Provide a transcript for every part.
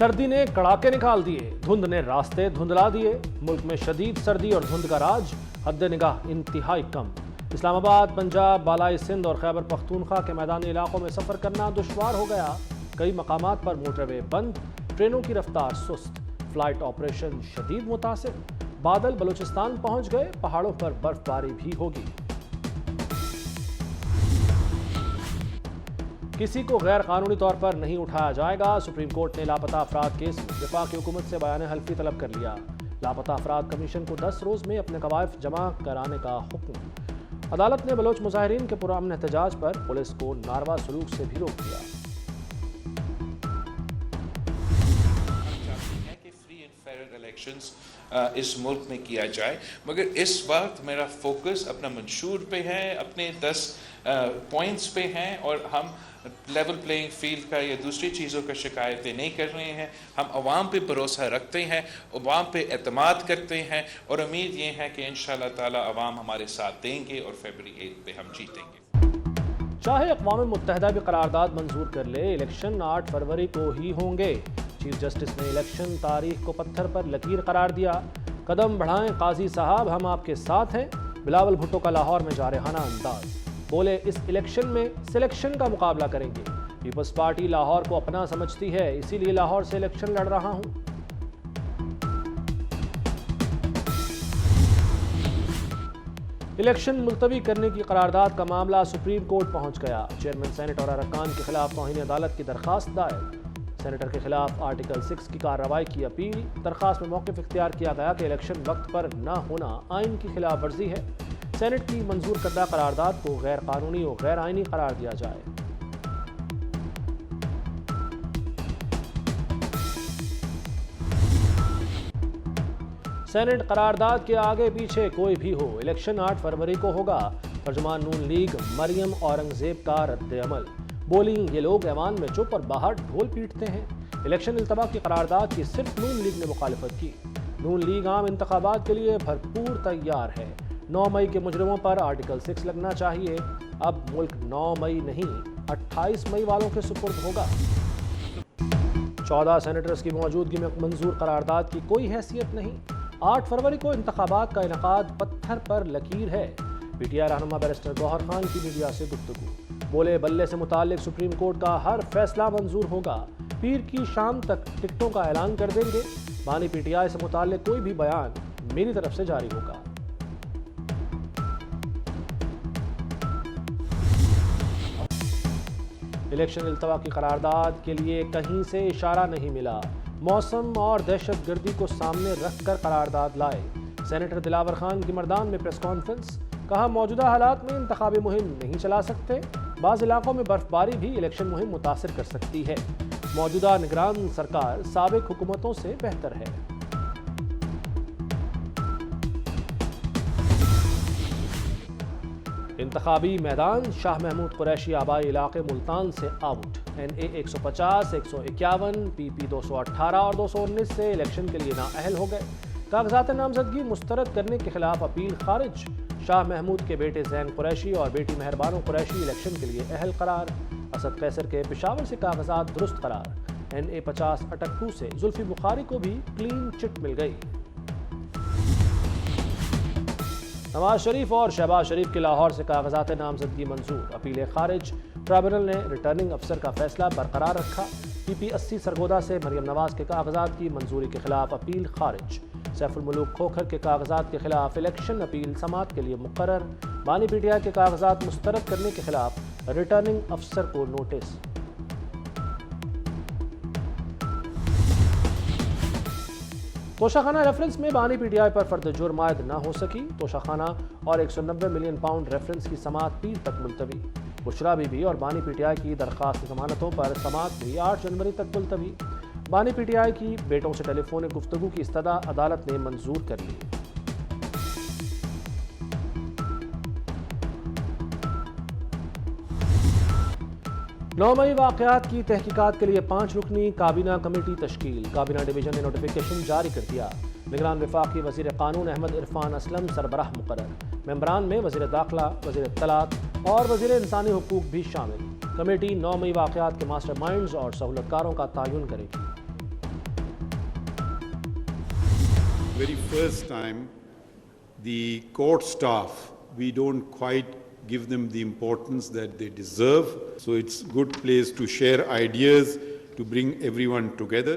سردی نے کڑاکے نکال دیے، دھند نے راستے دھندلا دیے۔ ملک میں شدید سردی اور دھند کا راج، حد نگاہ انتہائی کم۔ اسلام آباد، پنجاب، بالائی سندھ اور خیبر پختونخوا کے میدانی علاقوں میں سفر کرنا دشوار ہو گیا۔ کئی مقامات پر موٹر وے بند، ٹرینوں کی رفتار سست، فلائٹ آپریشن شدید متاثر۔ بادل بلوچستان پہنچ گئے، پہاڑوں پر برف باری بھی ہوگی۔ کسی کو غیر قانونی طور پر نہیں اٹھایا جائے گا، سپریم کورٹ نے لاپتہ افراد کیس میں وفاقی حکومت سے بیان حلفی طلب کر لیا۔ لاپتہ افراد کمیشن کو 10 روز میں اپنے قوائف جمع کرانے کا حکم۔ عدالت نے بلوچ مظاہرین کے پرامن احتجاج پر پولیس کو ناروا سلوک سے بھی روک دیا۔ الیکشنز اس ملک میں کیا جائے، مگر اس وقت میرا فوکس اپنا منشور پہ ہے، اپنے 10 پوائنٹس پہ ہیں، اور ہم لیول پلینگ فیلڈ کا یا دوسری چیزوں کا شکایتیں نہیں کر رہے ہیں۔ ہم عوام پہ بھروسہ رکھتے ہیں، عوام پہ اعتماد کرتے ہیں، اور امید یہ ہے کہ انشاءاللہ تعالی عوام ہمارے ساتھ دیں گے اور فیبرری 8 پہ ہم جیتیں گے۔ چاہے اقوام متحدہ بھی قرارداد منظور کر لے، الیکشن 8 فروری کو ہی ہوں گے۔ چیف جسٹس نے الیکشن تاریخ کو پتھر پر لکیر قرار دیا۔ قدم بڑھائیں قاضی صاحب، ہم آپ کے ساتھ ہیں۔ بلاول بھٹو کا لاہور میں جارحانہ انداز، بولے اس الیکشن میں سلیکشن کا مقابلہ کریں گے۔ پیپلز پارٹی لاہور کو اپنا سمجھتی ہے، اسی لیے لاہور سے الیکشن لڑ رہا ہوں۔ الیکشن ملتوی کرنے کی قرارداد کا معاملہ سپریم کورٹ پہنچ گیا۔ چیئرمین سینٹ اور ارکان کے خلاف توہین عدالت کی درخواست دائر۔ سینیٹر کے خلاف آرٹیکل 6 کی کارروائی کی اپیل۔ درخواست میں موقف اختیار کیا گیا کہ الیکشن وقت پر نہ ہونا آئین کی خلاف ورزی ہے۔ سینٹ کی منظور کردہ قرارداد کو غیر قانونی اور غیر آئینی قرار دیا جائے۔ سینٹ قرارداد کے آگے پیچھے کوئی بھی ہو، الیکشن 8 فروری کو ہوگا۔ ترجمان نون لیگ مریم اورنگزیب کا رد عمل، بولی یہ لوگ ایوان میں چپ اور باہر ڈھول پیٹتے ہیں۔ الیکشن التوا کی قرارداد کی صرف نون لیگ نے مخالفت کی۔ نون لیگ عام انتخابات کے لیے بھرپور تیار ہے۔ 9 مئی کے مجرموں پر آرٹیکل 6 لگنا چاہیے۔ اب ملک 9 مئی نہیں 28 مئی والوں کے سپرد ہوگا۔ 14 سینیٹرز کی موجودگی میں منظور قرارداد کی کوئی حیثیت نہیں۔ 8 فروری کو انتخابات کا انعقاد پتھر پر لکیر ہے۔ پی ٹی آئی رہنما بیرسٹر گوہر خان کی میڈیا سے گفتگو، بولے بلے سے متعلق سپریم کورٹ کا ہر فیصلہ منظور ہوگا۔ پیر کی شام تک ٹکٹوں کا اعلان کر دیں گے۔ بانی پی ٹی آئی سے متعلق کوئی بھی بیان میری طرف سے جاری ہوگا۔ الیکشن التوا کی قرارداد کے لیے کہیں سے اشارہ نہیں ملا۔ موسم اور دہشت گردی کو سامنے رکھ کر قرارداد لائے۔ سینیٹر دلاور خان کی مردان میں پریس کانفرنس، کہا موجودہ حالات میں انتخابی مہم نہیں چلا سکتے۔ بعض علاقوں میں برف باری بھی الیکشن مہم متاثر کر سکتی ہے۔ موجودہ نگران سرکار سابق حکومتوں سے بہتر ہے۔ انتخابی میدان، شاہ محمود قریشی آبائی علاقے ملتان سے آؤٹ۔ NA 150، 151، PP 218 اور 219 سے الیکشن کے لیے نااہل ہو گئے۔ کاغذات نامزدگی مسترد کرنے کے خلاف اپیل خارج۔ شاہ محمود کے بیٹے زین قریشی اور بیٹی مہربانو قریشی الیکشن کے لیے اہل قرار۔ اسد قیصر کے پشاور سے کاغذات درست قرار۔ NA 50 اٹک 2 سے زلفی بخاری کو بھی کلین چٹ مل گئی۔ نواز شریف اور شہباز شریف کے لاہور سے کاغذات نامزدگی منظور، اپیل خارج۔ ٹرائبونل نے ریٹرننگ افسر کا فیصلہ برقرار رکھا۔ PP 80 سرگودا سے مریم نواز کے کاغذات کی منظوری کے خلاف اپیل خارج۔ سیف الملوک کھوکھر کے کاغذات کے خلاف الیکشن اپیل سماعت کے لیے مقرر۔ بانی پی ٹی آئی کے کاغذات مسترد کرنے کے خلاف ریٹرننگ افسر کو نوٹس۔ توشہ خانہ ریفرنس میں بانی پی ٹی آئی پر فرد جرم عائد نہ ہو سکی۔ توشہ خانہ اور 190 ملین پاؤنڈ ریفرنس کی سماعت پیر تک ملتوی۔ بشرا بی بی اور بانی پی ٹی آئی کی درخواست ضمانتوں پر سماعت بھی 8 جنوری تک ملتوی۔ بانی پی ٹی آئی کی بیٹوں سے ٹیلی فونک گفتگو کی استدعا عدالت نے منظور کر لی۔ 9 مئی واقعات کی تحقیقات کے لیے 5 رکنی کابینہ کمیٹی تشکیل۔ کابینہ ڈویژن نے نوٹیفیکیشن جاری کر دیا۔ نگران وفاقی وزیر قانون احمد عرفان اسلم سربراہ مقرر۔ ممبران میں وزیر داخلہ، وزیر اطلاعات اور وزیر انسانی حقوق بھی شامل۔ کمیٹی 9 مئی واقعات کے ماسٹر مائنڈز اور سہولت کاروں کا تعین کرے گی۔ very first time, the court staff, we don't quite give them the importance that they deserve. So it's a good place to share ideas, to bring everyone together.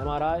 MRI,